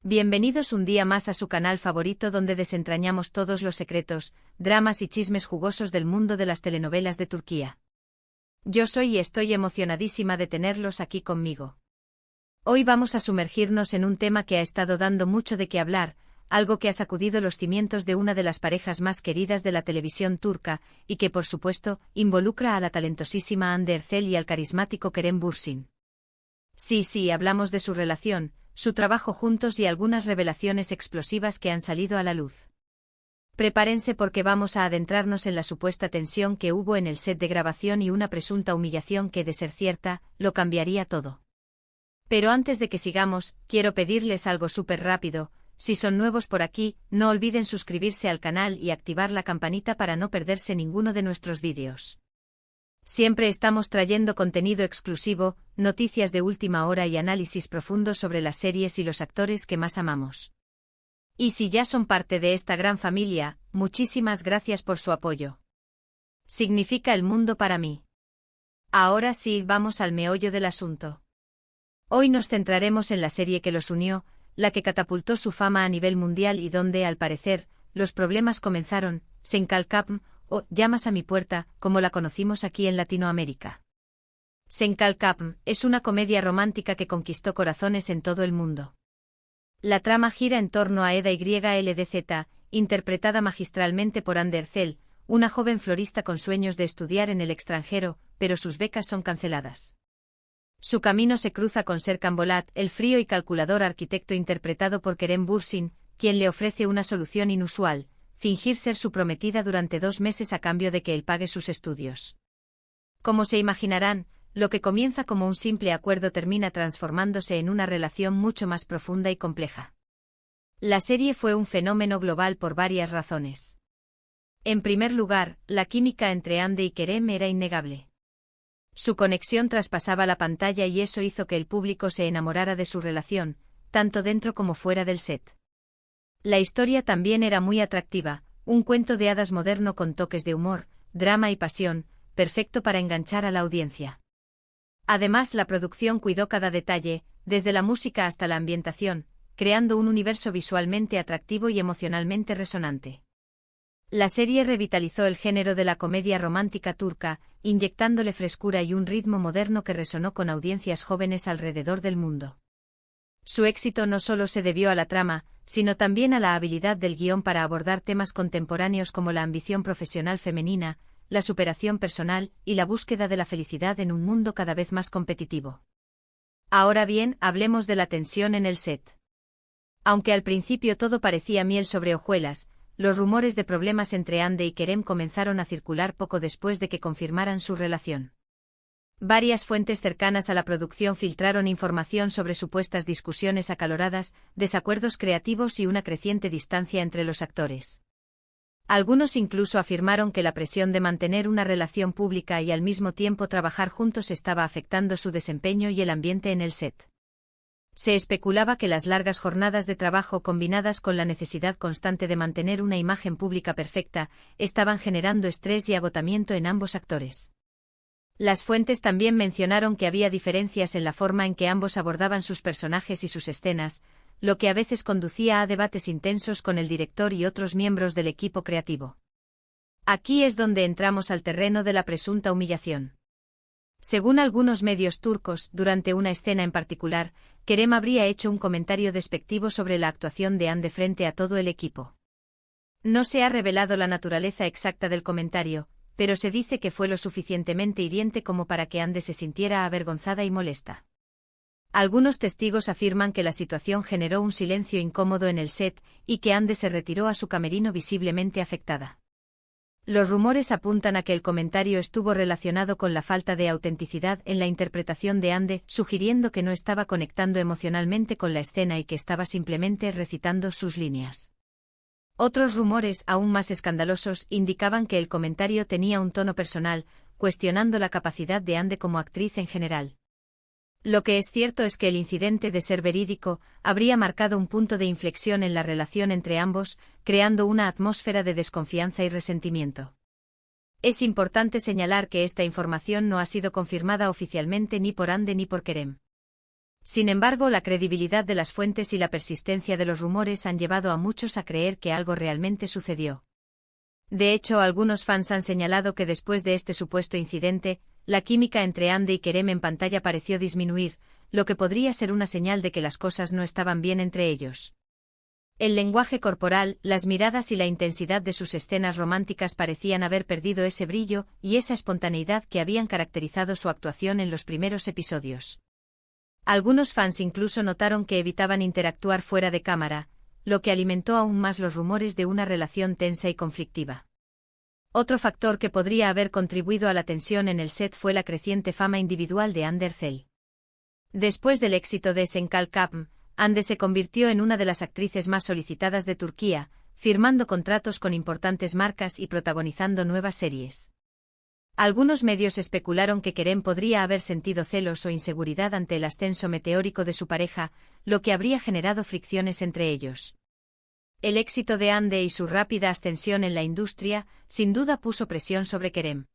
Bienvenidos un día más a su canal favorito donde desentrañamos todos los secretos, dramas y chismes jugosos del mundo de las telenovelas de Turquía. Yo soy y estoy emocionadísima de tenerlos aquí conmigo. Hoy vamos a sumergirnos en un tema que ha estado dando mucho de qué hablar, algo que ha sacudido los cimientos de una de las parejas más queridas de la televisión turca y que por supuesto involucra a la talentosísima Hande Erçel y al carismático Kerem Bürsin. Sí, hablamos de su relación, su trabajo juntos y algunas revelaciones explosivas que han salido a la luz. Prepárense porque vamos a adentrarnos en la supuesta tensión que hubo en el set de grabación y una presunta humillación que, de ser cierta, lo cambiaría todo. Pero antes de que sigamos, quiero pedirles algo súper rápido. Si son nuevos por aquí, no olviden suscribirse al canal y activar la campanita para no perderse ninguno de nuestros vídeos. Siempre estamos trayendo contenido exclusivo, noticias de última hora y análisis profundos sobre las series y los actores que más amamos. Y si ya son parte de esta gran familia, muchísimas gracias por su apoyo. Significa el mundo para mí. Ahora sí, vamos al meollo del asunto. Hoy nos centraremos en la serie que los unió, la que catapultó su fama a nivel mundial y donde, al parecer, los problemas comenzaron. Sen Kalkapm, o Llamas a mi puerta, como la conocimos aquí en Latinoamérica. Sen Kalkapm es una comedia romántica que conquistó corazones en todo el mundo. La trama gira en torno a Eda YLDZ, interpretada magistralmente por Hande Erçel, una joven florista con sueños de estudiar en el extranjero, pero sus becas son canceladas. Su camino se cruza con Serkan Bolat, el frío y calculador arquitecto interpretado por Kerem Bürsin, quien le ofrece una solución inusual: fingir ser su prometida durante 2 meses a cambio de que él pague sus estudios. Como se imaginarán, lo que comienza como un simple acuerdo termina transformándose en una relación mucho más profunda y compleja. La serie fue un fenómeno global por varias razones. En primer lugar, la química entre Hande y Kerem era innegable. Su conexión traspasaba la pantalla y eso hizo que el público se enamorara de su relación, tanto dentro como fuera del set. La historia también era muy atractiva, un cuento de hadas moderno con toques de humor, drama y pasión, perfecto para enganchar a la audiencia. Además, la producción cuidó cada detalle, desde la música hasta la ambientación, creando un universo visualmente atractivo y emocionalmente resonante. La serie revitalizó el género de la comedia romántica turca, inyectándole frescura y un ritmo moderno que resonó con audiencias jóvenes alrededor del mundo. Su éxito no solo se debió a la trama, sino también a la habilidad del guión para abordar temas contemporáneos como la ambición profesional femenina, la superación personal y la búsqueda de la felicidad en un mundo cada vez más competitivo. Ahora bien, hablemos de la tensión en el set. Aunque al principio todo parecía miel sobre hojuelas, los rumores de problemas entre Hande y Kerem comenzaron a circular poco después de que confirmaran su relación. Varias fuentes cercanas a la producción filtraron información sobre supuestas discusiones acaloradas, desacuerdos creativos y una creciente distancia entre los actores. Algunos incluso afirmaron que la presión de mantener una relación pública y al mismo tiempo trabajar juntos estaba afectando su desempeño y el ambiente en el set. Se especulaba que las largas jornadas de trabajo combinadas con la necesidad constante de mantener una imagen pública perfecta, estaban generando estrés y agotamiento en ambos actores. Las fuentes también mencionaron que había diferencias en la forma en que ambos abordaban sus personajes y sus escenas, lo que a veces conducía a debates intensos con el director y otros miembros del equipo creativo. Aquí es donde entramos al terreno de la presunta humillación. Según algunos medios turcos, durante una escena en particular, Kerem habría hecho un comentario despectivo sobre la actuación de Hande frente a todo el equipo. No se ha revelado la naturaleza exacta del comentario, pero se dice que fue lo suficientemente hiriente como para que Hande se sintiera avergonzada y molesta. Algunos testigos afirman que la situación generó un silencio incómodo en el set y que Hande se retiró a su camerino visiblemente afectada. Los rumores apuntan a que el comentario estuvo relacionado con la falta de autenticidad en la interpretación de Hande, sugiriendo que no estaba conectando emocionalmente con la escena y que estaba simplemente recitando sus líneas. Otros rumores, aún más escandalosos, indicaban que el comentario tenía un tono personal, cuestionando la capacidad de Hande como actriz en general. Lo que es cierto es que el incidente, de ser verídico, habría marcado un punto de inflexión en la relación entre ambos, creando una atmósfera de desconfianza y resentimiento. Es importante señalar que esta información no ha sido confirmada oficialmente ni por Hande ni por Kerem. Sin embargo, la credibilidad de las fuentes y la persistencia de los rumores han llevado a muchos a creer que algo realmente sucedió. De hecho, algunos fans han señalado que después de este supuesto incidente, la química entre Andy y Kerem en pantalla pareció disminuir, lo que podría ser una señal de que las cosas no estaban bien entre ellos. El lenguaje corporal, las miradas y la intensidad de sus escenas románticas parecían haber perdido ese brillo y esa espontaneidad que habían caracterizado su actuación en los primeros episodios. Algunos fans incluso notaron que evitaban interactuar fuera de cámara, lo que alimentó aún más los rumores de una relación tensa y conflictiva. Otro factor que podría haber contribuido a la tensión en el set fue la creciente fama individual de Hande Erçel. Después del éxito de Senkal Kapm, Hande se convirtió en una de las actrices más solicitadas de Turquía, firmando contratos con importantes marcas y protagonizando nuevas series. Algunos medios especularon que Kerem podría haber sentido celos o inseguridad ante el ascenso meteórico de su pareja, lo que habría generado fricciones entre ellos. El éxito de Hande y su rápida ascensión en la industria, sin duda puso presión sobre Kerem.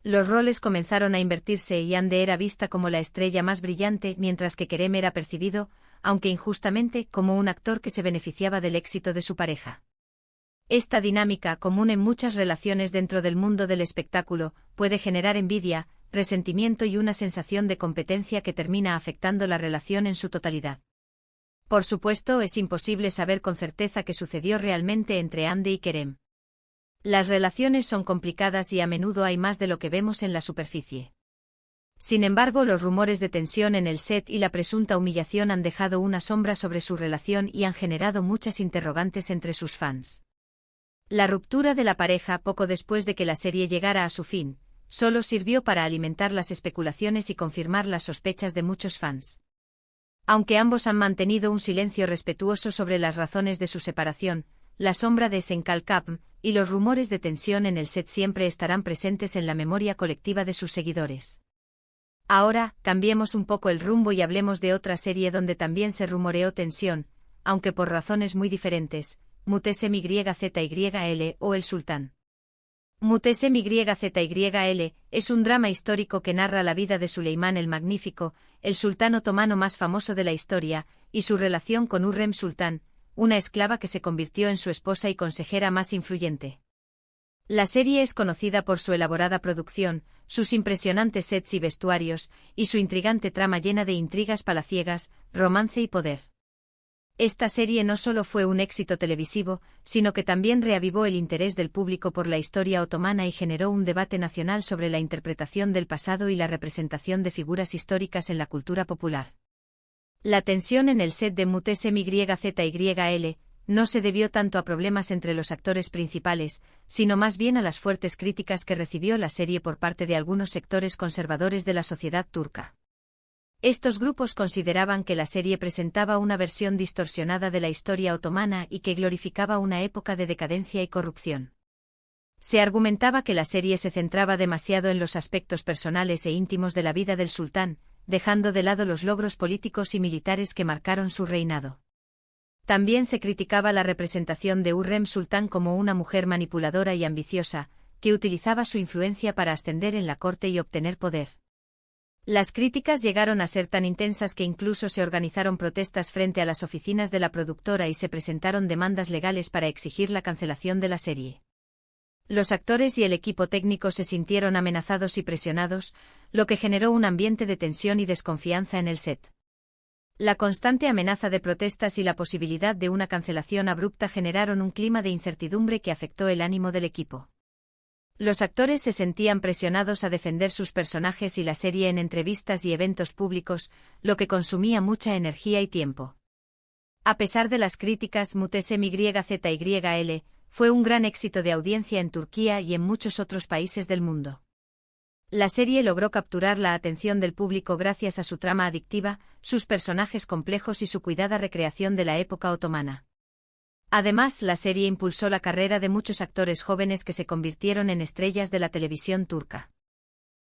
Los roles comenzaron a invertirse y Hande era vista como la estrella más brillante mientras que Kerem era percibido, aunque injustamente, como un actor que se beneficiaba del éxito de su pareja. Esta dinámica, común en muchas relaciones dentro del mundo del espectáculo, puede generar envidia, resentimiento y una sensación de competencia que termina afectando la relación en su totalidad. Por supuesto, es imposible saber con certeza qué sucedió realmente entre Hande y Kerem. Las relaciones son complicadas y a menudo hay más de lo que vemos en la superficie. Sin embargo, los rumores de tensión en el set y la presunta humillación han dejado una sombra sobre su relación y han generado muchas interrogantes entre sus fans. La ruptura de la pareja poco después de que la serie llegara a su fin, solo sirvió para alimentar las especulaciones y confirmar las sospechas de muchos fans. Aunque ambos han mantenido un silencio respetuoso sobre las razones de su separación, la sombra de Senkal Kapm y los rumores de tensión en el set siempre estarán presentes en la memoria colectiva de sus seguidores. Ahora, cambiemos un poco el rumbo y hablemos de otra serie donde también se rumoreó tensión, aunque por razones muy diferentes. Muhteşem Yzyl o El Sultán. Muhteşem Yzyl es un drama histórico que narra la vida de Süleyman el Magnífico, el sultán otomano más famoso de la historia, y su relación con Hürrem Sultán, una esclava que se convirtió en su esposa y consejera más influyente. La serie es conocida por su elaborada producción, sus impresionantes sets y vestuarios, y su intrigante trama llena de intrigas palaciegas, romance y poder. Esta serie no solo fue un éxito televisivo, sino que también reavivó el interés del público por la historia otomana y generó un debate nacional sobre la interpretación del pasado y la representación de figuras históricas en la cultura popular. La tensión en el set de Muhteşem Yzyl no se debió tanto a problemas entre los actores principales, sino más bien a las fuertes críticas que recibió la serie por parte de algunos sectores conservadores de la sociedad turca. Estos grupos consideraban que la serie presentaba una versión distorsionada de la historia otomana y que glorificaba una época de decadencia y corrupción. Se argumentaba que la serie se centraba demasiado en los aspectos personales e íntimos de la vida del sultán, dejando de lado los logros políticos y militares que marcaron su reinado. También se criticaba la representación de Hürrem Sultán como una mujer manipuladora y ambiciosa, que utilizaba su influencia para ascender en la corte y obtener poder. Las críticas llegaron a ser tan intensas que incluso se organizaron protestas frente a las oficinas de la productora y se presentaron demandas legales para exigir la cancelación de la serie. Los actores y el equipo técnico se sintieron amenazados y presionados, lo que generó un ambiente de tensión y desconfianza en el set. La constante amenaza de protestas y la posibilidad de una cancelación abrupta generaron un clima de incertidumbre que afectó el ánimo del equipo. Los actores se sentían presionados a defender sus personajes y la serie en entrevistas y eventos públicos, lo que consumía mucha energía y tiempo. A pesar de las críticas, Muhteşem Yzyl fue un gran éxito de audiencia en Turquía y en muchos otros países del mundo. La serie logró capturar la atención del público gracias a su trama adictiva, sus personajes complejos y su cuidada recreación de la época otomana. Además, la serie impulsó la carrera de muchos actores jóvenes que se convirtieron en estrellas de la televisión turca.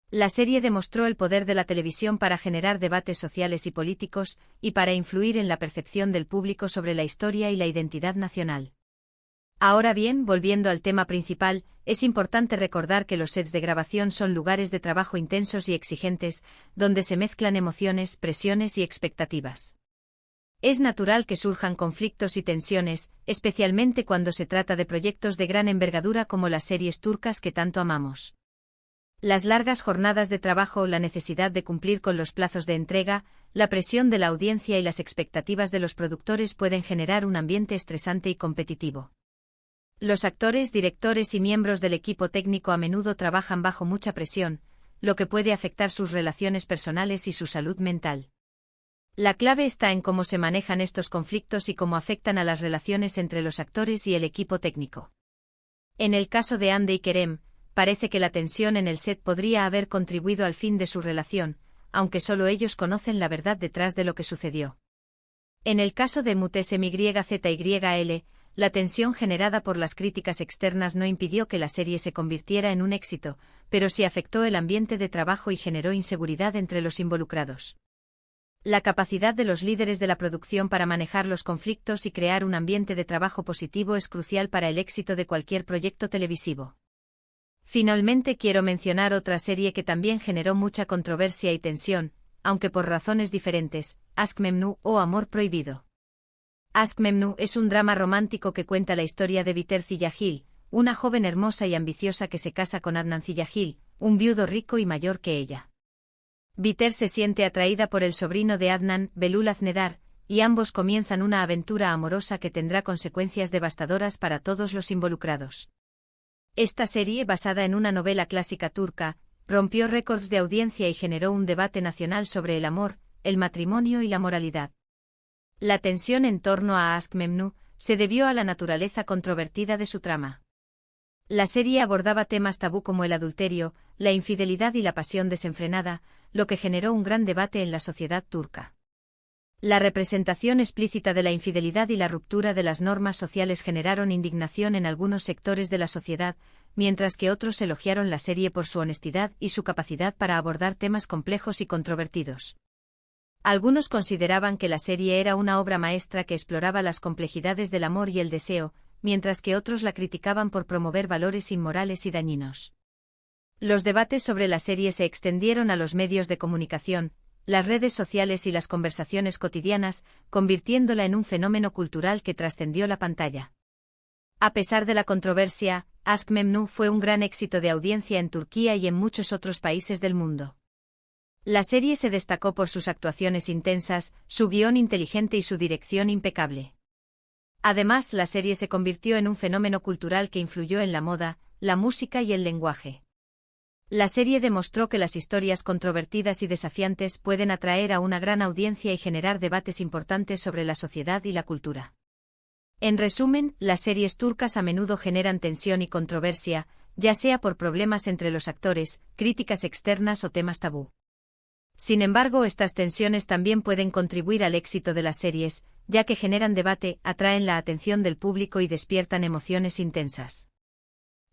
La serie demostró el poder de la televisión para generar debates sociales y políticos, y para influir en la percepción del público sobre la historia y la identidad nacional. Ahora bien, volviendo al tema principal, es importante recordar que los sets de grabación son lugares de trabajo intensos y exigentes, donde se mezclan emociones, presiones y expectativas. Es natural que surjan conflictos y tensiones, especialmente cuando se trata de proyectos de gran envergadura como las series turcas que tanto amamos. Las largas jornadas de trabajo, la necesidad de cumplir con los plazos de entrega, la presión de la audiencia y las expectativas de los productores pueden generar un ambiente estresante y competitivo. Los actores, directores y miembros del equipo técnico a menudo trabajan bajo mucha presión, lo que puede afectar sus relaciones personales y su salud mental. La clave está en cómo se manejan estos conflictos y cómo afectan a las relaciones entre los actores y el equipo técnico. En el caso de Hande y Kerem, parece que la tensión en el set podría haber contribuido al fin de su relación, aunque solo ellos conocen la verdad detrás de lo que sucedió. En el caso de MyZYL, la tensión generada por las críticas externas no impidió que la serie se convirtiera en un éxito, pero sí afectó el ambiente de trabajo y generó inseguridad entre los involucrados. La capacidad de los líderes de la producción para manejar los conflictos y crear un ambiente de trabajo positivo es crucial para el éxito de cualquier proyecto televisivo. Finalmente quiero mencionar otra serie que también generó mucha controversia y tensión, aunque por razones diferentes, Aşk Memnu o Amor Prohibido. Aşk Memnu es un drama romántico que cuenta la historia de Bihter Ziyagil, una joven hermosa y ambiciosa que se casa con Adnan Ziyagil, un viudo rico y mayor que ella. Bihter se siente atraída por el sobrino de Adnan, Belul Aznedar, y ambos comienzan una aventura amorosa que tendrá consecuencias devastadoras para todos los involucrados. Esta serie, basada en una novela clásica turca, rompió récords de audiencia y generó un debate nacional sobre el amor, el matrimonio y la moralidad. La tensión en torno a Aşk Memnu se debió a la naturaleza controvertida de su trama. La serie abordaba temas tabú como el adulterio, la infidelidad y la pasión desenfrenada, lo que generó un gran debate en la sociedad turca. La representación explícita de la infidelidad y la ruptura de las normas sociales generaron indignación en algunos sectores de la sociedad, mientras que otros elogiaron la serie por su honestidad y su capacidad para abordar temas complejos y controvertidos. Algunos consideraban que la serie era una obra maestra que exploraba las complejidades del amor y el deseo, mientras que otros la criticaban por promover valores inmorales y dañinos. Los debates sobre la serie se extendieron a los medios de comunicación, las redes sociales y las conversaciones cotidianas, convirtiéndola en un fenómeno cultural que trascendió la pantalla. A pesar de la controversia, Aşk Memnu fue un gran éxito de audiencia en Turquía y en muchos otros países del mundo. La serie se destacó por sus actuaciones intensas, su guión inteligente y su dirección impecable. Además, la serie se convirtió en un fenómeno cultural que influyó en la moda, la música y el lenguaje. La serie demostró que las historias controvertidas y desafiantes pueden atraer a una gran audiencia y generar debates importantes sobre la sociedad y la cultura. En resumen, las series turcas a menudo generan tensión y controversia, ya sea por problemas entre los actores, críticas externas o temas tabú. Sin embargo, estas tensiones también pueden contribuir al éxito de las series, ya que generan debate, atraen la atención del público y despiertan emociones intensas.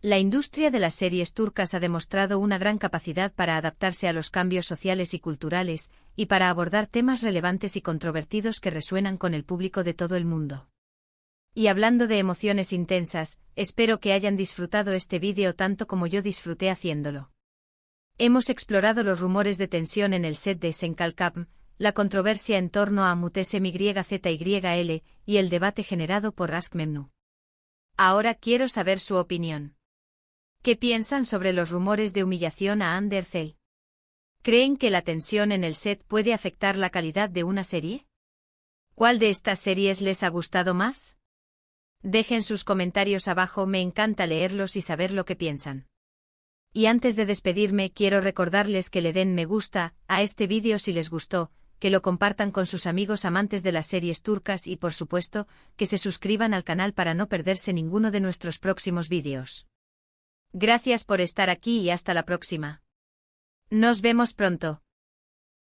La industria de las series turcas ha demostrado una gran capacidad para adaptarse a los cambios sociales y culturales, y para abordar temas relevantes y controvertidos que resuenan con el público de todo el mundo. Y hablando de emociones intensas, espero que hayan disfrutado este vídeo tanto como yo disfruté haciéndolo. Hemos explorado los rumores de tensión en el set de Senkalkapm, la controversia en torno a MyZYL y el debate generado por Aşk Memnu. Ahora quiero saber su opinión. ¿Qué piensan sobre los rumores de humillación a Hande Erçel? ¿Creen que la tensión en el set puede afectar la calidad de una serie? ¿Cuál de estas series les ha gustado más? Dejen sus comentarios abajo, me encanta leerlos y saber lo que piensan. Y antes de despedirme quiero recordarles que le den me gusta a este vídeo si les gustó, que lo compartan con sus amigos amantes de las series turcas y por supuesto, que se suscriban al canal para no perderse ninguno de nuestros próximos vídeos. Gracias por estar aquí y hasta la próxima. Nos vemos pronto.